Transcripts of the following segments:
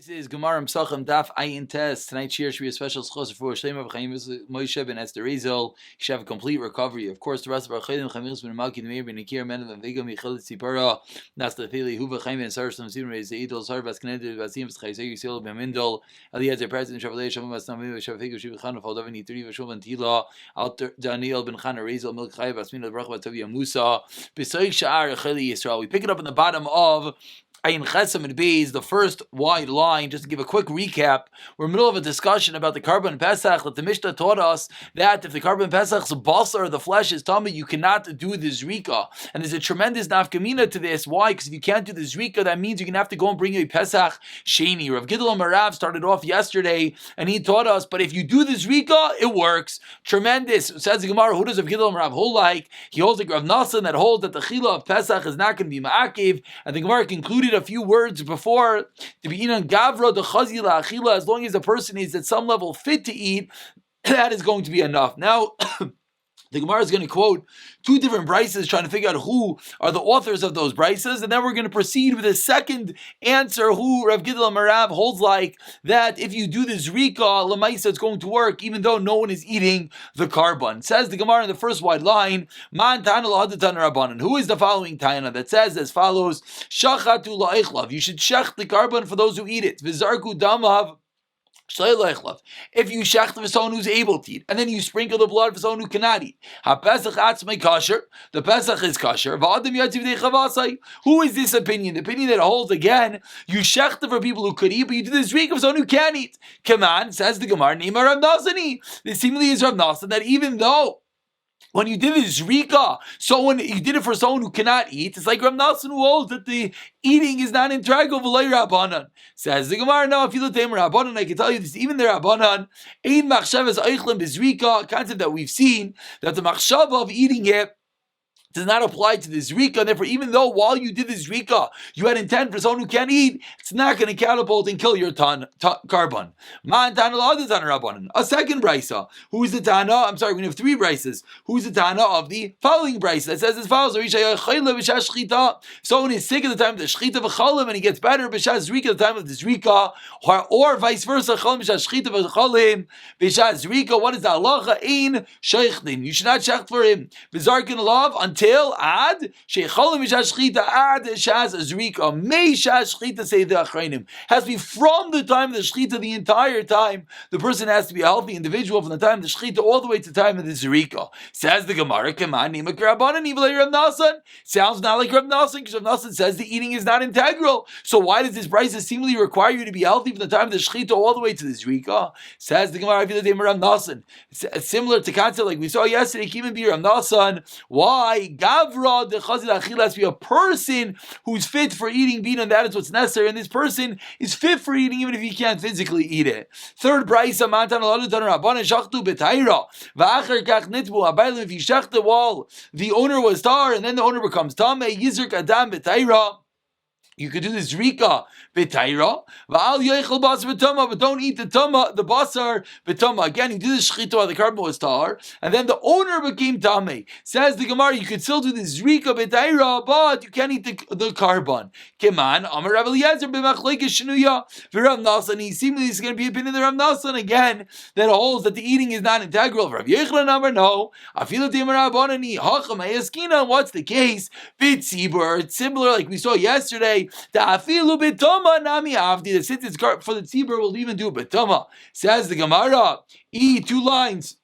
This is Gemara Pesachim Daf Ayin Tes. Tonight's shir should be a special schos for Shleima V'Chaim Moshe ben Esther Ezel. He should have a complete recovery. Of course, the rest of our Chayyim Chamiris ben Malki Meir ben Nikir Men ben Vigam Yichel Tzipara Nasta Thili Huva Chaim ben Sarsam Sidon Reis Eidol Sar Vaskaned Vasim V'Chaysei Yisrael ben Mindol Eliezer President Shavalei Shalom Vasnami V'Shavfigu Shiv Chana Faldavan Yitri V'Shulvan Tila Alter Daniel ben Chana Rezel Milk Chayiv Asmin Al-Brach Vatavia Musa B'Soich Sha'ar Cheli Yisrael. We pick it up in the bottom of Ayin Chesam and Beis, the first wide line. Just to give a quick recap, we're in the middle of a discussion about the Karban Pesach, that the Mishnah taught us that if the Karban Pesach's basar, the flesh is tummy, you cannot do the Zrika. And there's a tremendous nafkamina to this. Why? Because if you can't do the Zrika, that means you're going to have to go and bring a Pesach Sheni. Rav Gidol Marav started off yesterday, and he taught us, but if you do the Zrika, it works. Tremendous. Says the Gemara, who does Rav Gidol Marav hold like? He holds like Rav Nassan that holds that the Chila of Pesach is not going to be Ma'akiv, and the Gemara concluded a few words before to be inan gavra the chazila achila, as long as the person is at some level fit to eat, that is going to be enough. Now the Gemara is going to quote two different brises, trying to figure out who are the authors of those brises, and then we're going to proceed with a second answer, who Rav Gidol Marav holds like that if you do the Zrika, Lamaisa, it's going to work, even though no one is eating the Karban. Says the Gemara in the first wide line, Man Tana L'Hadatan Rabbanan. Who is the following Tana that says as follows, Shachatu La'ichlav, you should shech the Karban for those who eat it. V'zarku Damav. If you shech for someone who's able to eat, and then you sprinkle the blood for someone who cannot eat, the Pesach is kosher. Who is this opinion? The opinion that holds again, you shech for people who could eat, but you do this Zrika for someone who can eat. Come on, says the Gemara, Nima Rav Nasani. This seemingly is Rav Nasan, that even though when you did the Zrika, so when you did it for someone who cannot eat, it's like Rav Nassan who holds that the eating is not integral. V'lei Rabbanan. Says the Gemara, no, if you look at Rabbanan, I can tell you this, even the Rabbanan, ein machshavas eichlin b'Zrika, a concept that we've seen, that the machshava of eating it does not apply to the Zrika, and therefore even though while you did the Zrika, you had intent for someone who can't eat, it's not going to catapult and kill your Karban. A second brisa. Who is the Tana? I'm sorry, we're going to have three brises. Who's the Tana of the following brisa? That says as follows, someone is sick at the time of the Shchita v'chalim, and he gets better b'shas Zrika at the time of the Zrika, or vice versa, chalim b'shas Shchita v'chalim, b'shas Zrika. What is the halacha? Ein sheichtin. You should not shecht for him. V'zarkin alav until ad shecholim b'shas Shchita ad shas Zrika. May shas Shchita, say the Achrayim, has to be from the time of the Shchita, the entire time. The person has to be a healthy individual from the time of the Shchita all the way to the time of the Zrika. Says the Gemara, come on, Nimak Rabbanan, Ivalei Rav Nassan. Sounds not like Rav Nassan, because Rav Nassan says the eating is not integral. So why does this brisa seemingly require you to be healthy from the time of the Shchita all the way to the Zrika? Says the Gemara, Rav Nassan. It's similar to concept like we saw yesterday, even be Rav Nassan. Why? Gavra the Chazil Achil has to be a person who's fit for eating bean, and that is what's necessary. And this person is fit for eating even if he can't physically eat it. Third brisa, Mantan Alalutan Rabbanan Shachtu B'Taira V'Acher Kach Nitbu Abaylim. If you shech the wall, the owner was tar, and then the owner becomes tamei. Yizruk Adam B'Taira. You could do the Zrika b'Taira, v'al yochel basar b'tama, but don't eat the basar b'tama. Again, you do the shchita while the Karban was tar, and then the owner became tamei. Says the Gemara, you could still do the Zrika b'Taira, but you can't eat the Karban. Keman, Amar Rav Eliezer b'machlekes shnuya v'Rav Nassan. He seemingly is going to be opinion of Rav Nassan again that holds that the eating is not integral. Rav Yochanan Amar no. Afilu Timar Rabbanani hacham ayaskina. What's the case? B'tzibur. It's similar like we saw yesterday. The since it's for the tzibur, we'll even do betama. Says the Gemara, two lines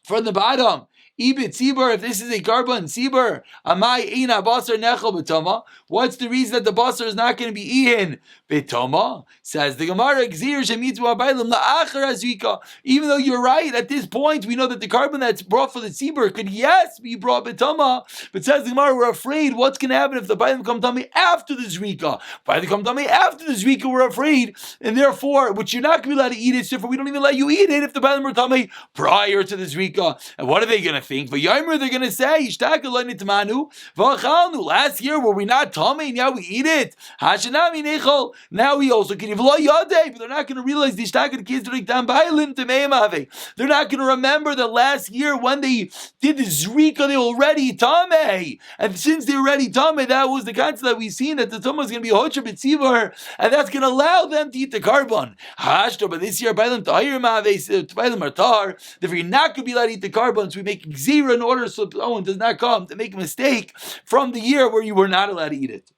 from the bottom. Ibit tzibur, if this is a Karban tzibur, amai ina basar nechel betama. What's the reason that the basar is not going to be eaten betama? Says the Gemara, gzir shemitzu abaylim la'achar azrika. Even though you're right, at this point we know that the Karban that's brought for the tzibur could yes be brought betama. But says the Gemara, we're afraid what's going to happen if the baylim come tummy after the zrika. Baylim come tummy after the zrika, we're afraid, and therefore, which you're not going to be allowed to eat it. So we don't even let you eat it if the baylim are tummy prior to the zrika. And what are they going to think, v'yomer, they're going to say, Ishtaka lo nitmanu, v'achalnu. Last year, were we not tummy? Now we eat it. Hashanami nechol. Now we also can eat v'lo yodei, but they're not going to realize the Ishtaka the kids doing tam bailim temeimave. They're not going to remember that last year when they did the zrika, they already tamei. And since they're already tamei, that was the concept that we've seen, that the tumah is going to be hocher b'tzivar, and that's going to allow them to eat the carbon. Hashto, but this year, bailim tahir ma'ave, bailim artar, therefore you're not going to be allowed to eat the carbon, so we make zero in order so someone does not come to make a mistake from the year where you were not allowed to eat it.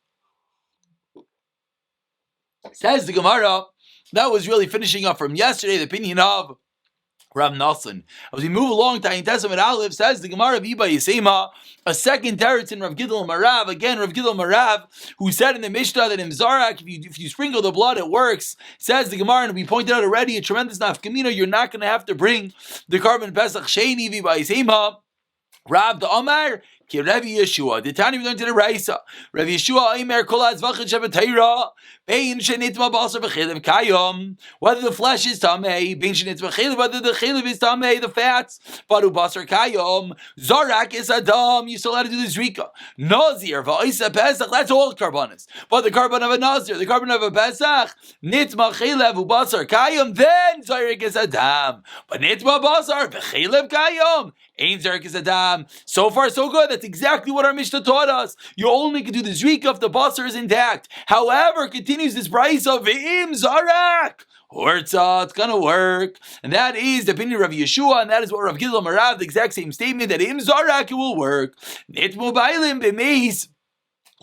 Says the Gemara, that was really finishing up from yesterday, the opinion of Rav Nassan. As we move along to Ayin Tesam and Aleph, says the Gemara of Iba Yisema, a second teretz in Rav Gidel Marav, again Rav Gidel Marav, who said in the Mishnah that in Zarak, if you sprinkle the blood, it works. Says the Gemara, and we pointed out already, a tremendous nafkamina, you're not going to have to bring the carbon Pesach Sheini Iba Yisema. Rav the Omar, Ki Rabbi Yeshua. The Tani we learned to the Raisa. Rabbi Yeshua Aimer Kol Azvachet Shabbatayra. Bein Shenitma Basar B'Chelev Kayom. Whether the flesh is tamei, Bein Shenitma Chelev, whether the Chelev is tamei, the fats. Baru Basar Kayom. Zorak is Adam. You still have to do the Zrika. Nazir Va'isa Pesach. That's all karbanis. But the carbon of a Nazir, the carbon of a Pesach, Nitma Chelev Ubasar Kayom. Then Zorak is Adam. But Nitma Basar B'Chelev Kayom. Ein Zorak is Adam. So far, so good. That's exactly what our Mishnah taught us. You only can do the Zrika if the basar is intact. However, continues this price of Ve'im Zarak. Hortza, it's gonna work. And that is the opinion of Rav Yeshua, and that is what Rav Gidel Marav, the exact same statement, that Im Zarak, it will work. Nitmu Bailim B'meis.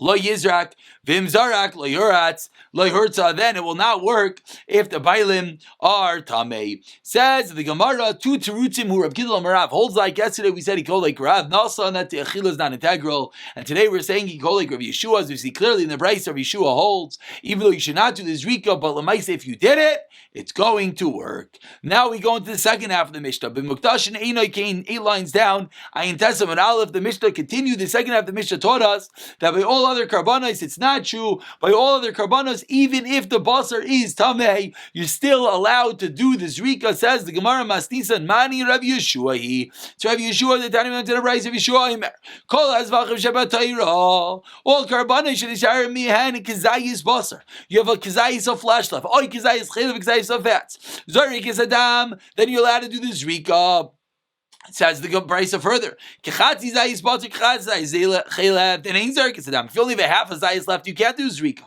Lo Yizrak, Vim Zarak, Lo Yuratz, Lo Hurtza, then it will not work if the Bailim are Tamei. Says the Gemara, two Terutzim who Rav Gidel Marav holds like. Yesterday we said he called like Rav Nasa, and that the Achila is not integral. And today we're saying he called like Rav Yeshua, as we see clearly in the Bryce, Rav Yeshua holds, even though you should not do this Rika, but Lamaisa, if you did it, it's going to work. Now we go into the second half of the Mishnah. B'Muktashin Einoi Kain, 8 lines down, Ayin Tesam and Aleph, the Mishnah continued. The second half of the Mishnah taught us that by all other karbanos, it's not true. By all other karbanos, even if the basar is tamei, you're still allowed to do the zrika. Says the Gemara Masnisa Mani Rav Yeshua. It's Rav Yeshua the Tani to the rise of Yeshua. Kol Azvachim Shabbatayra. All karbanos should share mihan kizayis basar. You have a kizayis of flesh left. Oy kizayis chaylev kizayis of fats. Zorik is adam. Then you're allowed to do the zrika. Says the Brisa further. If you only have half a zayis left, you can't do zrika.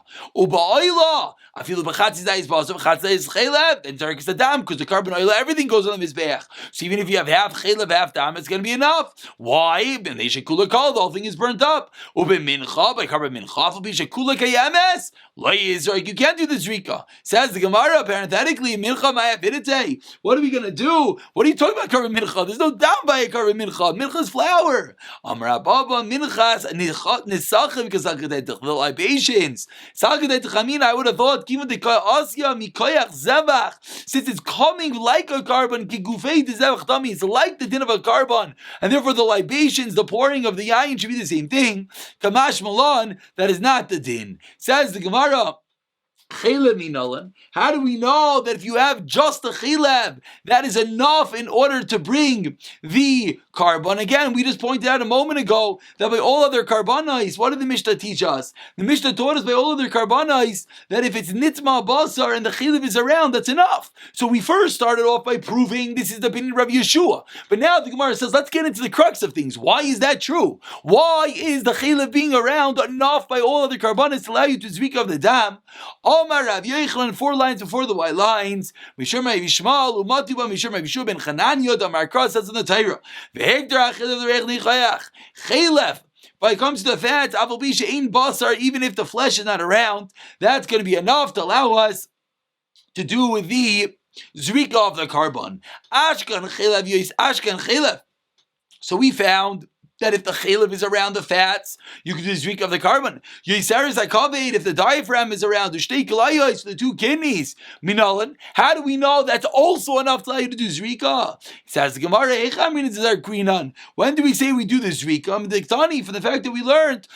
Then zarek is adam, because the carbon oil, everything goes on the mizbeach. So even if you have half chaylev, half dam, it's going to be enough. Why? The whole thing is burnt up. By carbon mincha, you can't do the zrika. Says the Gemara, parenthetically, what are we going to do? What are you talking about carbon mincha? There's no down by a carbon mincha. Mincha is flour. Amra baba minchas nisachim kazakadet the libations. I would have thought given the asya mikoyach zevach, since it's coming like a carbon kigufei de zevach tami, it's like the din of a carbon, and therefore the libations, the pouring of the yayin should be the same thing. Kamash malon, that is not the din. Says the Gemara. How do we know that if you have just a chilev, that is enough in order to bring the carbon? Again, we just pointed out a moment ago that by all other karbanos, what did the Mishnah teach us? The Mishnah taught us by all other karbanos that if it's nitma basar and the chilev is around, that's enough. So we first started off by proving this is the opinion of Rabbi Yeshua. But now the Gemara says, let's get into the crux of things. Why is that true? Why is the chilev being around enough by all other karbanos to allow you to speak of the dam? Omar Rav Yochanan, 4 lines before the white lines. Mishur Ma'Yishmal, Umatuba, Mishur Ma'Yishua ben Chananya, the Markra says in the Torah. V'hegdar achilev l'reich nichayach. Chelev. When it comes to the fats, aval bisha ein basar, even if the flesh is not around, that's going to be enough to allow us to do the zrika of the carbon. Ashkan chelev, Ashkan chelev. So we found that if the chalev is around the fats, you can do zrika of the carbon. Yisaris hakaved, if the diaphragm is around the shtei kalayos, the two kidneys, minalan. How do we know that's also enough to allow you to do zrika? It says the Gemara, when do we say we do the zrika? The Tani, for the fact that we learned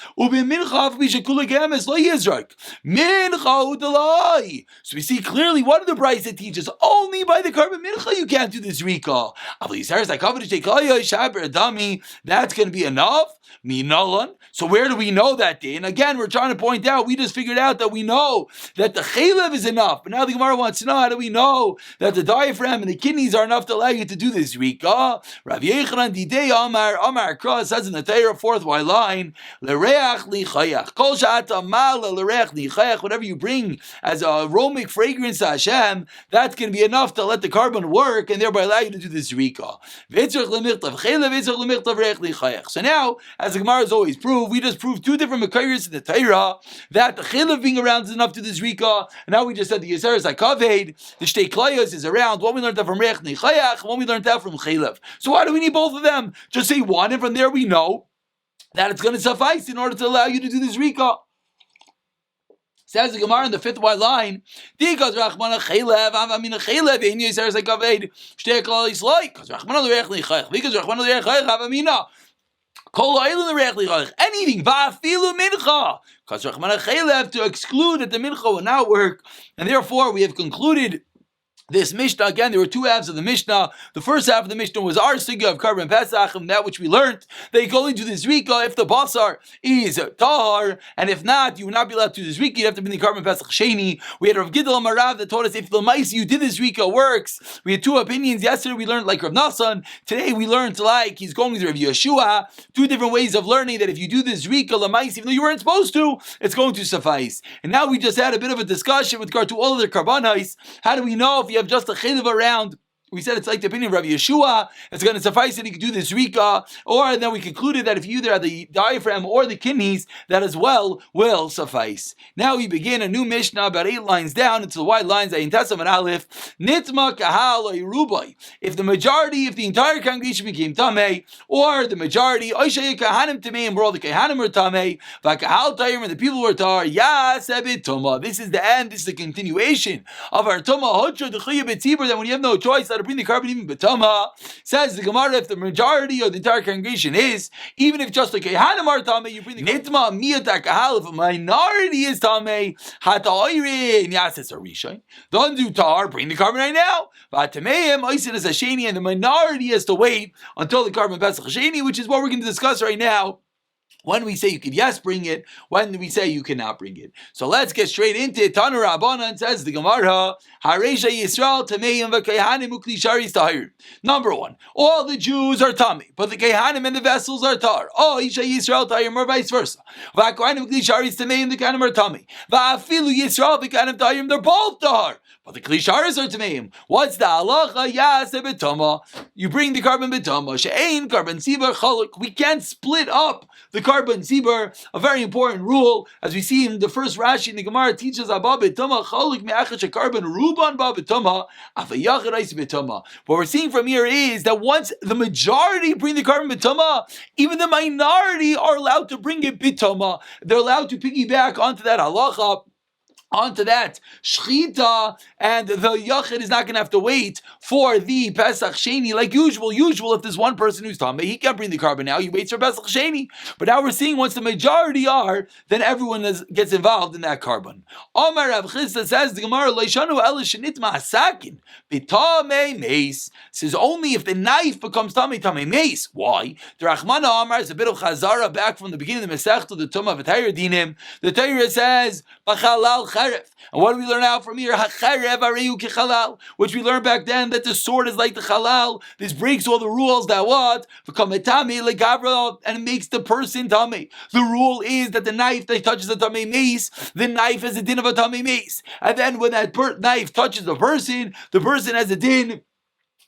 mincha udalai. So we see clearly what are the brayos that teaches only by the carbon mincha you can't do the zrika. That's going to be enough. So where do we know that day? And again, we're trying to point out, we just figured out that we know that the chalev is enough. But now the Gemara wants to know, how do we know that the diaphragm and the kidneys are enough to allow you to do this zrika? Rav Yechanan Didei Amar Kra says in the Torah, fourth Y line, L'reach lichayach. Kol sha'ata mala l'reach lichayach. Whatever you bring as a aromatic fragrance to Hashem, that's going to be enough to let the carbon work and thereby allow you to do this zrika. So now, as the Gemara has always proved, we just proved two different makayos in the Torah that the chalev being around is enough to the zrika. And now we just said the Yisaris hakaved, the shtei klayos is around. What we learned that from reich nechayach, what we learned that from chalev. So why do we need both of them? Just say one, and from there we know that it's going to suffice in order to allow you to do this zrika. Says the Gemara in the fifth white line, because Rachmana chalev, avamina chalev, in Yisaris hakaved, shtei klayos like, because Rachmana l'reich nechayach, because Rachmana l'reich nechayach, avamina. Anything, va'afilu mincha, because Rachmana chalev, to exclude that the mincha will not work, and therefore we have concluded this Mishnah. Again, there were two halves of the Mishnah. The first half of the Mishnah was our sugya of carbon Pesachim, that which we learned. They go into the zrika if the basar is tahar, and if not, you would not be allowed to do the zrika. You'd have to bring the carbon Pesach sheni. We had Rav Gidel Marav that taught us if the mice you did the zrika works. We had two opinions. Yesterday we learned like Rav Nassan. Today we learned like he's going to Rav Yeshua. Two different ways of learning that if you do the zrika the mice, even though you weren't supposed to, it's going to suffice. And now we just had a bit of a discussion with regard to all of the karbanos. How do we know if you have just a chalev around? We said it's like the opinion of Rabbi Yeshua. It's going to suffice that he could do this zrika, or then we concluded that if you either have the diaphragm or the kidneys, that as well will suffice. Now we begin a new Mishnah about 8 lines down into the wide lines. Ayin Tesam and Aleph. Nitma kahal rubai. If the majority, if the entire congregation became tamei, or the majority, oishay kahanim tamei, and all the kahanim were tamei, vakahal tayim, and the people were tar. Yas ebit tuma. This is the end. This is the continuation of our tuma hotra dechuya betzibur. That when you have no choice, to bring the carbon even betama, says the Gemara, if the majority of the entire congregation is, even if just like Kehanim are tamei, you bring the nitma miyata kahal. If a minority is tamei, hata oirin yases arishay. Don't do tar, bring the carbon right now. Vatameim oisin is hasheni, and the minority has to wait until the carbon Pesach hasheni, which is what we're going to discuss right now. When we say you could yes bring it, when we say you cannot bring it. So let's get straight into it. Tanu Rabbanan, says the Gemara, Haresha Yisrael Tameim v'Kehanim ukli sharis tahir. Number one, all the Jews are tamei, but the Kehanim and the vessels are tar. Oh, Isha Yisrael tahir, or vice versa. V'Kehanim ukli sharis tameim, the Kehanim are tamei. V'afilu Yisrael v'Kehanim tahir, they're both tar. But the kli sharis are tameim. What's the halacha? Yas betama. You bring the carbon betama. She'ein carbon sibar chaluk. We can't split up the carbon sibar. A very important rule, as we see in the first Rashi in the Gemara, teaches abba betama chaluk me'achach carbon ruban ba betama afayachar eis betama. What we're seeing from here is that once the majority bring the carbon betama, even the minority are allowed to bring it betama. They're allowed to piggyback onto that halacha, onto that shchita, and the yachid is not going to have to wait for the Pesach Sheni like usual. If there's one person who's tamei, he can't bring the carbon now. He waits for Pesach Sheni. But now we're seeing once the majority are, then everyone gets involved in that carbon. Omar Rav Chisda says the Gemara Leishanu Elish Nitma Hasakin B'Tamei Meis says only if the knife becomes tamei meis. Why? The Rachmana Omar is a bit of chazara back from the beginning of the Masech to the Tumah V'Tayr Dinim. The Torah says B'Chalal. And what do we learn out from here? Which we learned back then that the sword is like the halal. This breaks all the rules that what? And it makes the person tamei. The rule is that the knife that touches the tamei mace, the knife has a din of a tamei mace. And then when that knife touches the person has a din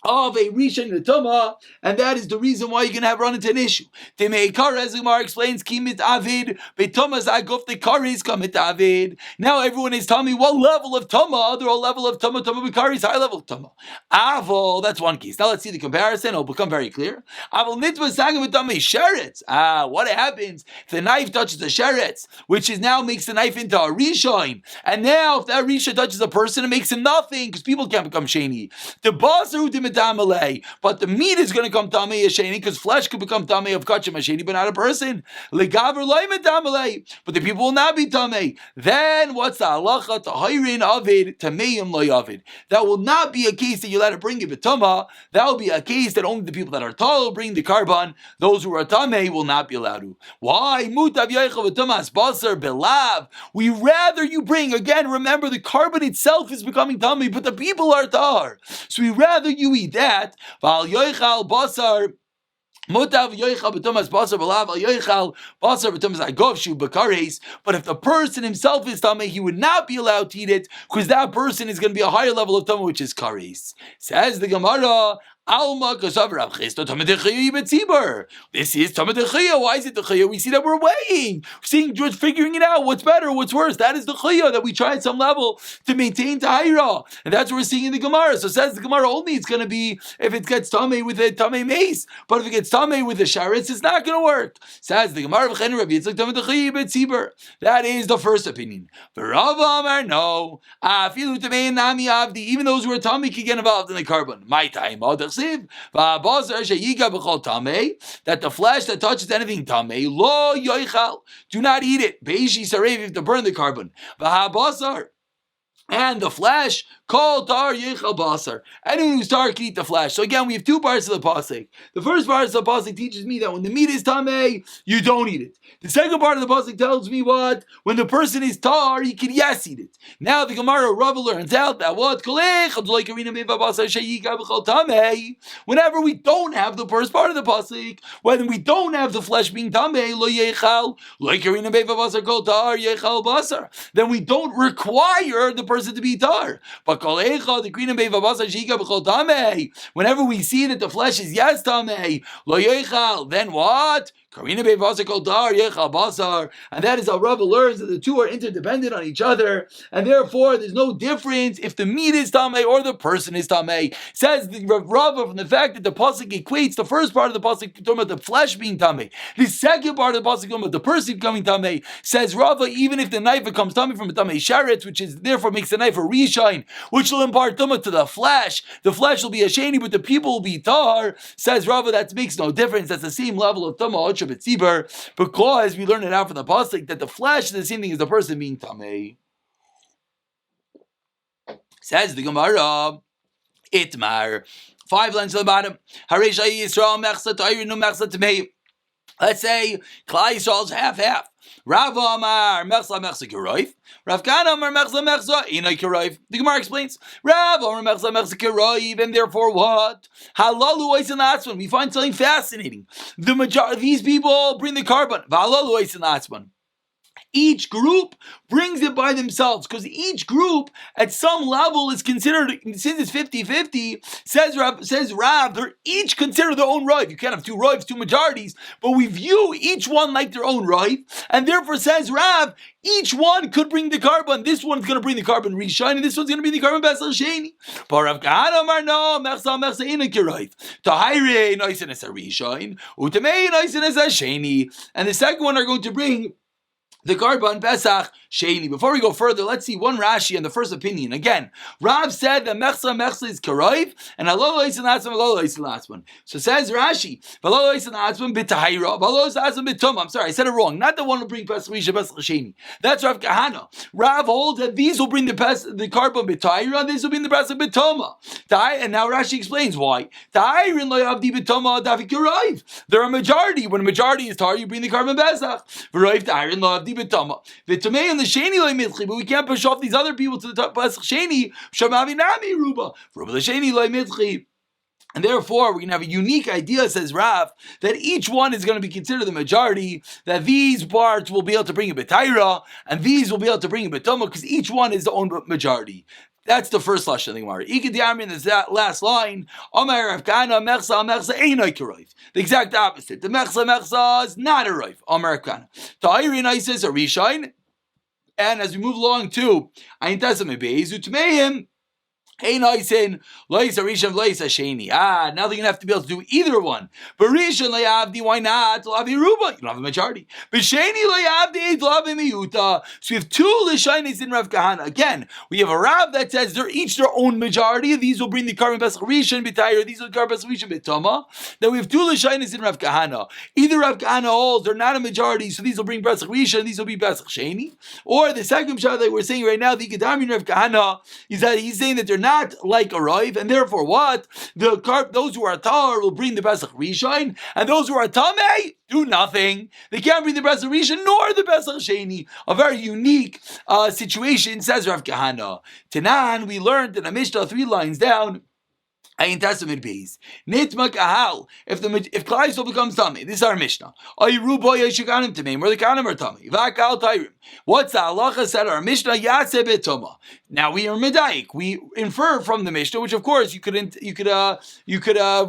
of a Rishon Netuma, and that is the reason why you're going to have run into an issue. The Meikar, as Gemara explains, Kimit Avid, Betumas Aguf, the Karis Kamit Avid. Now everyone is telling me what level of Tuma, they're all level of Tuma, Tuma Bikaris, high level of Tuma. Avol, that's one case. Now let's see the comparison, it'll become very clear. Avol Nitva Sangam Tuma Sheretz. What happens if the knife touches the Sheretz, which is now makes the knife into a Rishon, and now if that Rishon touches a person, it makes him nothing, because people can't become Sheni. The boss who but the meat is going to come tamei asheni because flesh could become tamei of kachim asheni, but not a person. Legaver loymet tamei, but the people will not be tamei. Then what's the halacha to hirin avid tameim loyavid? That will not be a case that you let it bring it betuma. That will be a case that only the people that are tall will bring the carbon. Those who are tamei will not be allowed to. Why? Mutav yoichav v'tumas basar belav. We rather you bring again. Remember, the carbon itself is becoming tamei, but the people are tar. So we rather you eat that. Val yoichal basar. Mutav yoichal b'tumas basar b'lav al yoichal basar b'tumas agov shu b'kares. But if the person himself is tamei, he would not be allowed to eat it because that person is going to be a higher level of tamei, which is kares. Says the Gemara. Alma kasav Rav Chisda tamei dechaya yibetzibur. This is tamei dechaya. Why is it dechaya? We see that we're weighing, seeing, just figuring it out. What's better? What's worse? That is the chaya that we try at some level to maintain tahira, and that's what we're seeing in the Gemara. So says the Gemara only it's going to be if it gets tamei with a tamei mace, but if it gets tamei with the sharetz, it's not going to work. Says the Gemara v'chen Rav Yitzchak tamei dechaya yibetzibur. That is the first opinion. V'Rava Amar no. Afilu tamei nami avdi. Even those who are tamei can get involved in the carbon. My time. That the flesh that touches anything tamei lo yoichal, do not eat it. Beishi sarev, to burn the carbon. And the flesh, kol tar yichal basar. Anyone who's tar can eat the flesh. So again, we have two parts of the pasuk. The first part of the pasuk teaches me that when the meat is tamei, you don't eat it. The second part of the pasuk tells me what? When the person is tar, he can yes eat it. Now the Gemara Rava learns out that what? Whenever we don't have the first part of the pasuk, when we don't have the flesh being tamei, lo yichal, then we don't require the person to be tar. But whenever we see that the flesh is yes tamei, lo yichal, then what? And that is how Rava learns that the two are interdependent on each other, and therefore there's no difference if the meat is tamei or the person is tamei. Says the Rava from the fact that the pasuk equates the first part of the pasuk talking about the flesh being tamei, the second part of the pasuk talking about the person becoming tamei. Says Rava, even if the knife becomes tamei from a tamei sharetz, which is therefore makes the knife a rishon, which will impart tumah to the flesh will be a sheni, but the people will be tar. Says Rava, that makes no difference. That's the same level of tumah because we learn it out from the pasuk that the flesh is the same thing as the person being tamei. Says the Gemara, Itmar, 5 lines to the bottom. Let's say Klal Yisrael's half. Rav Amar Mechza Kiroif. Rav Kana Amar Mechza Inay Kiroif. The Gemara explains Rav Amar Mechza Kiroif, and therefore what? Halalu Oisin Atzman. We find something fascinating. The majority, these people bring the carbon. Halalu Oisin Atzman. Each group brings it by themselves because each group at some level is considered, since it's 50-50, says Rav, they're each consider their own rive. You can't have two rives, two majorities, but we view each one like their own rive, and therefore says Rav, each one could bring the carbon. This one's going to bring the carbon Rishon, and this one's going to bring the carbon Besel Sheni. But Rav Kahana Amar no, Mechza Inak Yerayv. Tahire Noisen as a Rishon, Utamei Noisen as a Sheni, and the second one are going to bring the carbon Pesach Sheni. Before we go further, let's see one Rashi and the first opinion. Again, Rav said that Mechza is Karoiv, and Halol Oisin Atzman. So says Rashi, Halol Oisin Atzman b'Tahira, Halol Oisin Atzman b'Tumah. I'm sorry, I said it wrong. Not the one who bring Pesach Rishon, Pesach Sheni. That's Rav Kahana. Rav holds that these will bring the carbon b'Tahira, and this will bring the Pesach b'Tumah. And now Rashi explains why. Tahirin lo yavdi b'Tumah davi Karoiv. They're a majority. When a majority is Tahir, you bring the carbon Pesach. V'Roiv Tahirin lo yavdi b'Tumah. V'Tumei and the Sheni lo mitchi, but we can't push off these other people to the Pesach Sheni. Shamavi nami ruba. Ruba the Sheni lo mitchi. And therefore, we're going to have a unique idea, says Rav, that each one is going to be considered the majority, that these parts will be able to bring a B'Taira, and these will be able to bring a B'Tumah, because each one is the own majority. That's the first lashon of the Gemara. In the last line, Omer Rav Kahana mechsa einay keroif. The exact opposite. The mechsa is not a roif. Omer Rav Kahana. Ta'iri noises a rishain. And as we move along to Ayin Tesam Be'ezu Tmeim, Hey Noisin, Lois Arisham, Lois Asheni. Now they're going to have to be able to do either one. But Rishon Layavdi, why not? Lavi Ruba, you don't have a majority. But Sheni Layavdi, Lavi Miyuta. So we have two Lishainis in Rav Kahana. Again, we have a Rav that says they're each their own majority. These will bring the Karban Pesach Rishon B'Tayr, these will Karban Pesach Rishon B'Toma. Then we have two Lishainis in Rav Kahana. Either Rav Kahana holds they're not a majority, so these will bring Pesach Rishon, these will be Pesach Sheni. Or the second shot that we're saying right now, the Kedam in Rav Kahana, is that he's saying that they're not like a roiv, and therefore what? Those who are tar will bring the Pesach Rishon, and those who are tamei do nothing. They can't bring the Pesach Rishon nor the Pesach Sheni. A very unique situation, says Rav Kahana. Tanan, we learned in a Mishnah 3 lines down. Ayin Testament base. Nitma kahal. If Klal Yisrael becomes tummy, this is our Mishnah. Ayru boy yeshikanim tamim, where the kanim are tummy. Vakal tayrim. What's the halacha said our Mishnah? Yaseh betoma. Now we are medayik. We infer from the Mishnah, which of course you could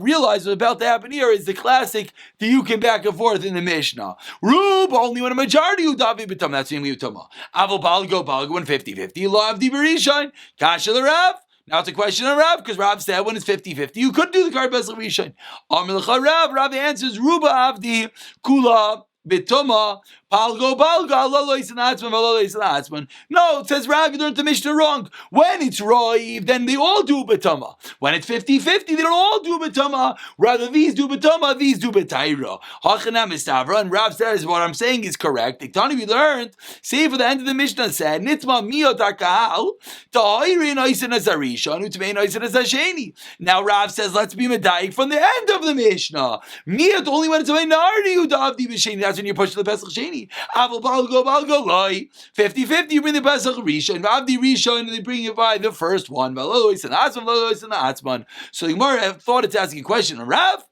realize what's about to happen here is the classic diukim back and forth in the Mishnah. Rub only when a majority who davi betoma. That's when we utama. Avol balgo 50-50. Lo avdi berishain. Kasha the Rav. Now it's a question of Rav, because Rav said when it's 50-50, you could do the Karban Pesach Rishon. Rav answers, Ruba Avdi Kula Bituma Palgo Balga Lolois and Atzman Valois and Atzman. No, it says Rav, you learned the Mishnah wrong. When it's Roiv, then they all do Bituma. When it's 50-50, they don't all do Bituma. Rather, these do Bituma, these do Bitaira. Hachanam Istavra, and Rav says what I'm saying is correct. Iktani we learned, say for the end of the Mishnah said, Nitma Miyot HaKahal, Ta'iri Noisin as Arisha, Utmei Noisin as Asheni. Now Rav says, let's be Medayik from the end of the Mishnah. Miyot only when it's a minority who Davdi B'Sheni, that's when you push to the Pesach Sheni. Aval balgo loy 50-50. You bring the Pesach Rishon, Avdi Rishon, and they bring it by the first one. Valois and Atzman. So the Gemara thought it's asking a question. Rav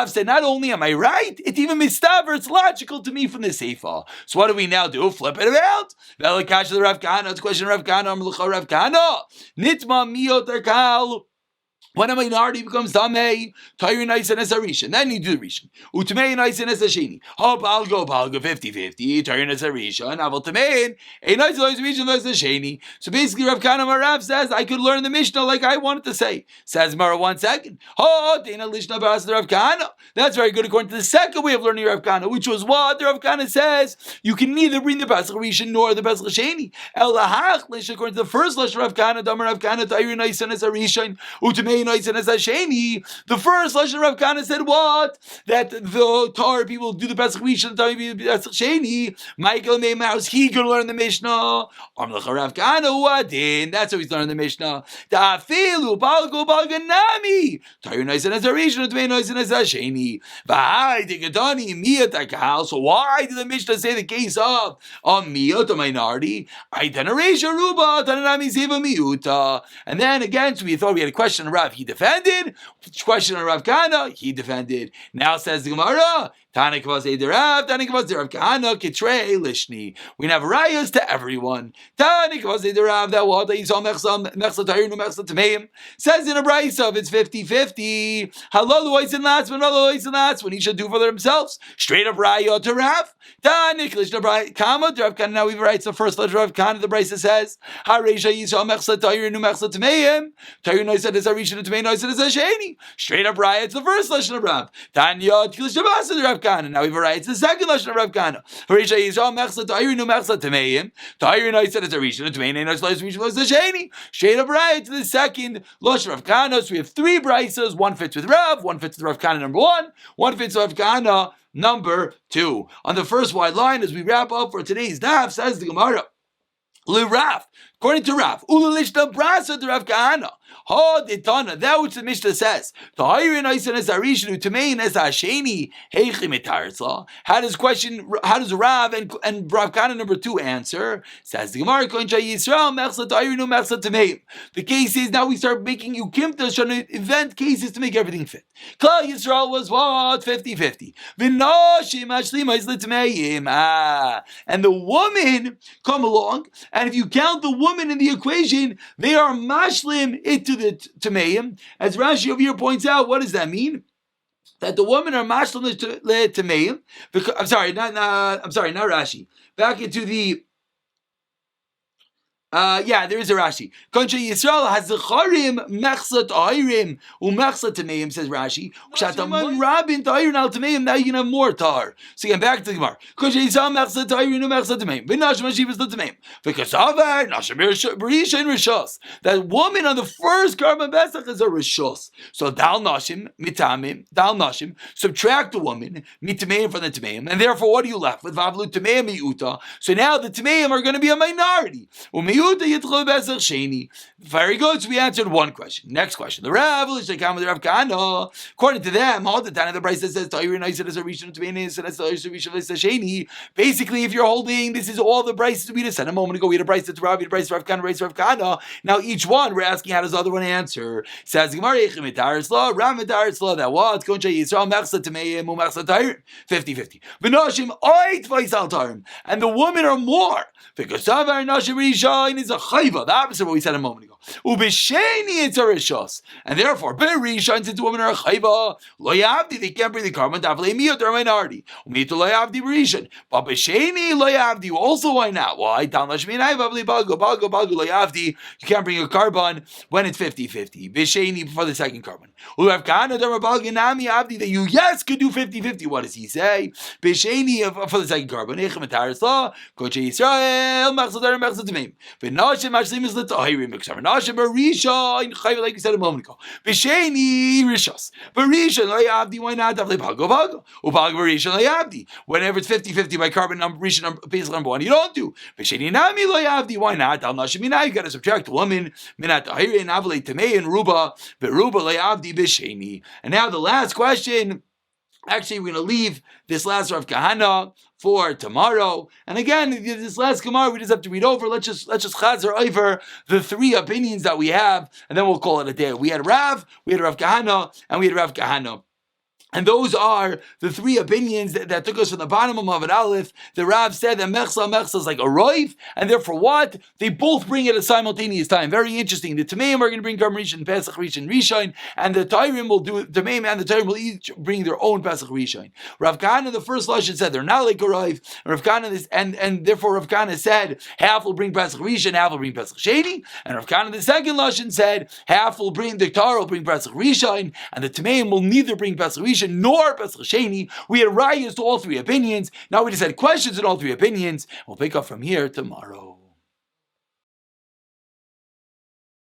said, not only am I right, it's even mistaver. It's logical to me from the Seifa. So what do we now do? Flip it around. Velakash the Rav Kahana. It's a question of Rav Kahana. Rav Kahana. Nitma miyot arkal. When a minority becomes Tamei, Tairi Naisen as a Rishon, then you do the Rishon. Utamei Naisen as a Sheni. Hop, I'll go 50-50, Tairi as a Rishon, Aval Tamein, a nice Rishon as a Sheni. So basically, Rav Kahana Marav says, I could learn the Mishnah like I wanted to say. Says Mara 1 second. Oh, Dana Lishna Baras Rav Kahana. That's very good according to the second way of learning Rav Kahana, which was what the Rav Kahana says. You can neither bring the Pesach Rishon nor the Pesach Sheni. El Lahach, according to the first Lashon Rav Kahana, Damar Rav Kahana, Tairi Naisen as a Rishon, Utamei the first Lashon Rav Kahana said what? That the Torah people do the Pesach Rishon, the Pesach Sheni. Michael Meimaus, he could learn the Mishnah. Rav Kahana Uadin. That's how he's learning the Mishnah. Ta'afilu balgo balganami. Torah Noisen as a Rishon, Tvei Noisen as a Sheni. V'hai Tikadani Miyat Akal. So why did the Mishnah say the case of Miyat, a minority? Aitaneresha Ruba Tananami Seva Miyuta. And then again, so we thought we had a question of Rav. He defended. Question on Rav Kahana, he defended. Now says the Gemara, Tanik was a Rav, Tanik was the Rav Kahana, Kitrei Lishni. We have rayas to everyone. Tanik was a Rav, that what he saw Mechsa Tayru, Mechsa Tameim. Says in a brayso, if it's 50-50, Halalois and Latzman, Halalois and Latzman, he should do for themselves. Straight up raya to Rav. Tanik Lishna Bray, Kama, Rav Kahana. Now we write the first letter of Rav Kahana, the brayso says, Haresha Yisrael Mechsa Tayru, Mechsa Tameim. Tayru said is a Rishon to Tameim, said is a Sheni. Straight up raya, it's the first lashon of Rav. Tanya Tilish Shabbat the Rav Kahana. Now we've arrived. It's the second lashon of Rav Kahana. Harisha Yisrael Mechsa Tayru Mechsa Tameim. Tayru said it's a Rishon. Tameim Nois Rishon is a Sheni. Straight up right to the second lashon of Rav Kahana. So we have 3 braisos. One fits with Rav. One fits with Rav Kahana number 1. One fits with Rav Kahana number 2. On the first wide line, as we wrap up for today's daf, says the Gemara. Rav, according to Rav, Ulalishna Brasa to Rav Kahana. Ha Ditana, that which the Mishnah says. The higher in Isan as Arishnu to main as Asheni, Heichimitarzla. How does Rav and Rav Kahana number 2 answer? Says the Gemara, Yisrael, Mechsa Tayrinu, Mechsa Tameim. The case is now we start making Ukimta, trying to invent cases to make everything fit. Klal Yisrael was what? 50-50. V'noshim Ashlima Isla Tameim. And the woman come along, and if you count the woman woman in the equation, they are mashlim into the tameim. As Rashi over here points out, what does that mean? That the women are mashlim to tameim. I'm sorry, not Rashi. Back into the. There is a Rashi. Concha Yisrael has zecharim mechsat ahirim umechsat tameim, says Rashi. Kshatamon rabin tahirin al tameim. Now you can have more tar. So again, back to the Gemara. Concha Yisrael mechsat ahirin umechsat tameim. V'nashim ashivas the tameim. V'kasavar nashim berisha in rishos. That woman on the first carbon pesach is a rishos. So dal nashim mitamim dal nashim. Subtract the woman mitameim from the tameim, and therefore what are you left with? Vavlu tameim miuta. So now the tameim are going to be a minority. Very good. So we answered one question. Next question. The Rav, according to them, all the time the Brisa says basically, if you're holding, this is all the Brises we just said a moment ago. We had a Brisa to Rav, we had a Brisa to Rav Kana, Brisa to Rav Kana. Now each one, we're asking how does the other one answer? Says Gemara, Rav Mitaris Law, that what? 50-50. And the women are more. Because is a chayva. The opposite of what we said a moment ago. Ubisheni it's a rishos, and therefore berishon since women are a chayva lo yavdi, they can't bring the carbon. Davlei miyot, they're a minority. Umito lo yavdi berishon, but bisheni lo yavdi. Also, why not? Why? Down lashminai vavli bagu lo yavdi. You can't bring a carbon when it's 50-50. Bisheni for the second carbon. U'Rav Kana derabagi nami avdi, that you could do 50-50. What does he say? Bisheni for the second carbon. Echem etaris law. Koche Yisrael machzadar machzadimim. V'nashim mashlim is l'tahirim meksav. Nashim berisha in chayv, like we said a moment ago. B'sheni rishas. Berisha lo yavdi. Why not? Davle bago ubago berisha lo yavdi. Whenever it's 50-50 by carbon number risha number base number one, you don't do. B'sheni nami lo yavdi. Why not? Al nashim minai. You got to subtract the woman. Minat tahirin avle tamei and ruba. Beruba lo yavdi b'sheni. And now the last question. Actually, we're going to leave this last Rav Kahana for tomorrow. And again, this last Gemara we just have to read over. Let's just chazer over the three opinions that we have, and then we'll call it a day. We had Rav Kahana, and we had Rav Kahana. And those are the three opinions that took us from the bottom of Mavid Aleph. The Rav said that Mechsa is like a roiv, and therefore what? They both bring it at a simultaneous time. Very interesting. The Tameim are going to bring Karm Rishon, Pesach Rishon, Rishon, and the Tairim will do, the Tameim and the Tairim will each bring their own Pesach Rishon. Rav Kahana, the first Lashon, said they're not like a roiv, and therefore Rav Kahana said half will bring Pesach Rishon, half will bring Pesach Sheni, and Rav Kahana, the second Lashon, said half will bring, the Tar will bring Pesach Rishon, and the Tameim will neither bring Pesach Rishon nor Pesach Sheni. We had rayas to all three opinions. Now we just had questions in all three opinions. We'll pick up from here tomorrow.